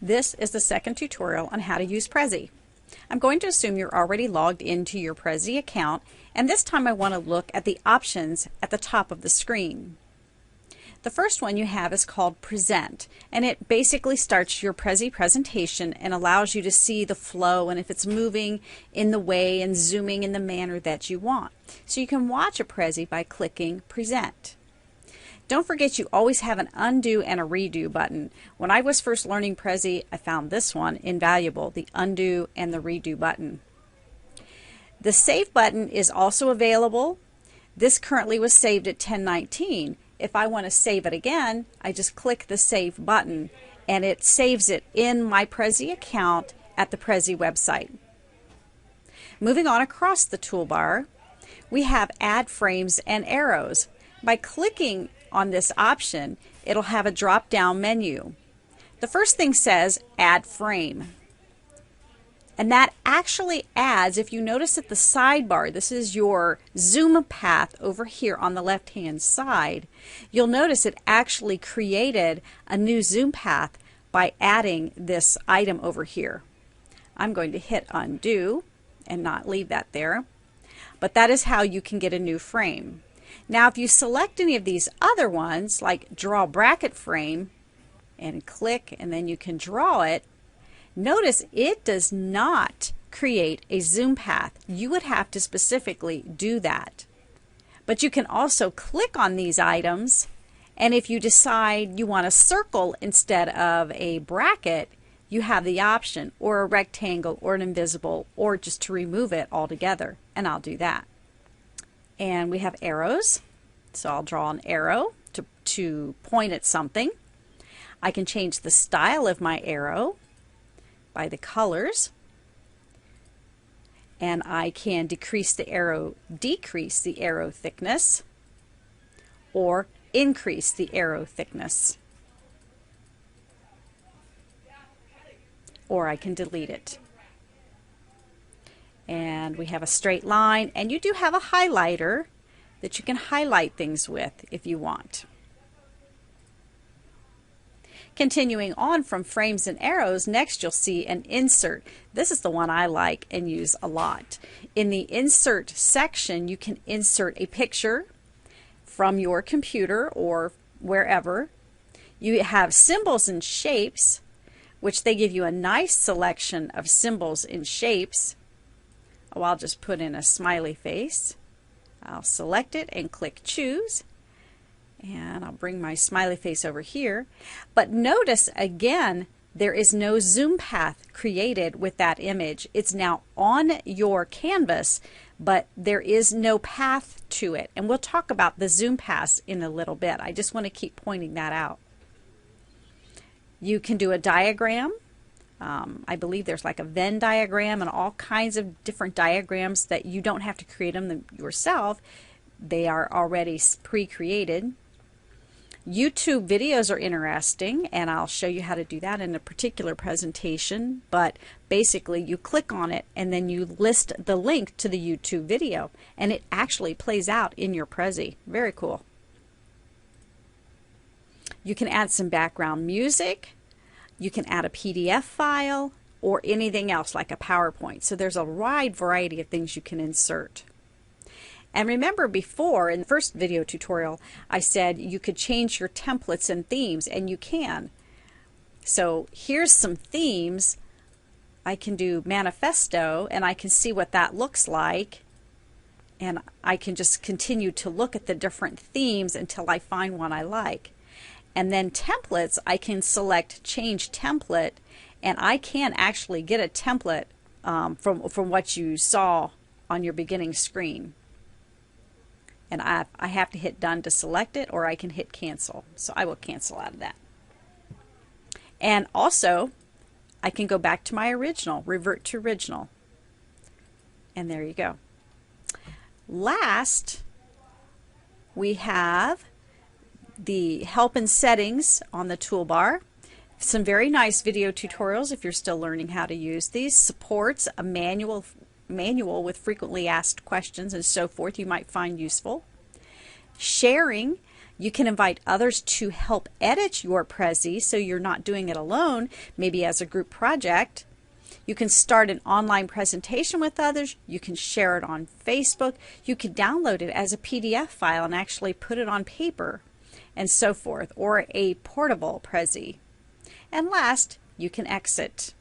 This is the second tutorial on how to use Prezi. I'm going to assume you're already logged into your Prezi account, and this time I want to look at the options at the top of the screen. The first one you have is called Present, and it basically starts your Prezi presentation and allows you to see the flow and if it's moving in the way and zooming in the manner that you want. So you can watch a Prezi by clicking Present. Don't forget you always have an undo and a redo button. When I was first learning Prezi, I found this one invaluable, the undo and the redo button. The save button is also available. This currently was saved at 10:19. If I want to save it again, I just click the save button and it saves it in my Prezi account at the Prezi website. Moving on across the toolbar, we have add frames and arrows. By clicking on this option, it'll have a drop-down menu. The first thing says add frame. And that actually adds, if you notice at the sidebar, this is your zoom path over here on the left-hand side, you'll notice it actually created a new zoom path by adding this item over here. I'm going to hit undo and not leave that there. But that is how you can get a new frame. Now if you select any of these other ones, like draw bracket frame, and click and then you can draw it, notice it does not create a zoom path. You would have to specifically do that. But you can also click on these items, and if you decide you want a circle instead of a bracket, you have the option, or a rectangle, or an invisible, or just to remove it altogether, and I'll do that. And we have arrows, so I'll draw an arrow to point at something. I can change the style of my arrow by the colors, and I can decrease the arrow thickness, or increase the arrow thickness, or I can delete it. And we have a straight line, and you do have a highlighter that you can highlight things with if you want. Continuing on from frames and arrows, next you'll see an insert. This is the one I like and use a lot. In the insert section, you can insert a picture from your computer or wherever. You have symbols and shapes, which they give you a nice selection of symbols and shapes. Oh, I'll just put in a smiley face. I'll select it and click choose. And I'll bring my smiley face over here. But notice again, there is no zoom path created with that image. It's now on your canvas, but there is no path to it. And we'll talk about the zoom paths in a little bit. I just want to keep pointing that out. You can do a diagram. I believe there's like a Venn diagram and all kinds of different diagrams that you don't have to create them yourself. They are already pre-created. YouTube videos are interesting, and I'll show you how to do that in a particular presentation, but basically you click on it and then you list the link to the YouTube video, and it actually plays out in your Prezi. Very cool. You can add some background music. You can add a PDF file or anything else like a PowerPoint. So there's a wide variety of things you can insert. And remember before, in the first video tutorial, I said you could change your templates and themes, and you can. So here's some themes. I can do manifesto, and I can see what that looks like. And I can just continue to look at the different themes until I find one I like. And then templates, I can select change template, and I can actually get a template from what you saw on your beginning screen. And I have to hit done to select it, or I can hit cancel. So I will cancel out of that. And also, I can go back to my original, revert to original. And there you go. Last, we have the help and settings on the toolbar. Some very nice video tutorials if you're still learning how to use these. Supports a manual with frequently asked questions and so forth you might find useful. Sharing, You can invite others to help edit your Prezi so you're not doing it alone, maybe as a group project. You can start an online presentation with others. You can share it on Facebook. You can download it as a PDF file and actually put it on paper and so forth, or a portable Prezi. And last, you can exit.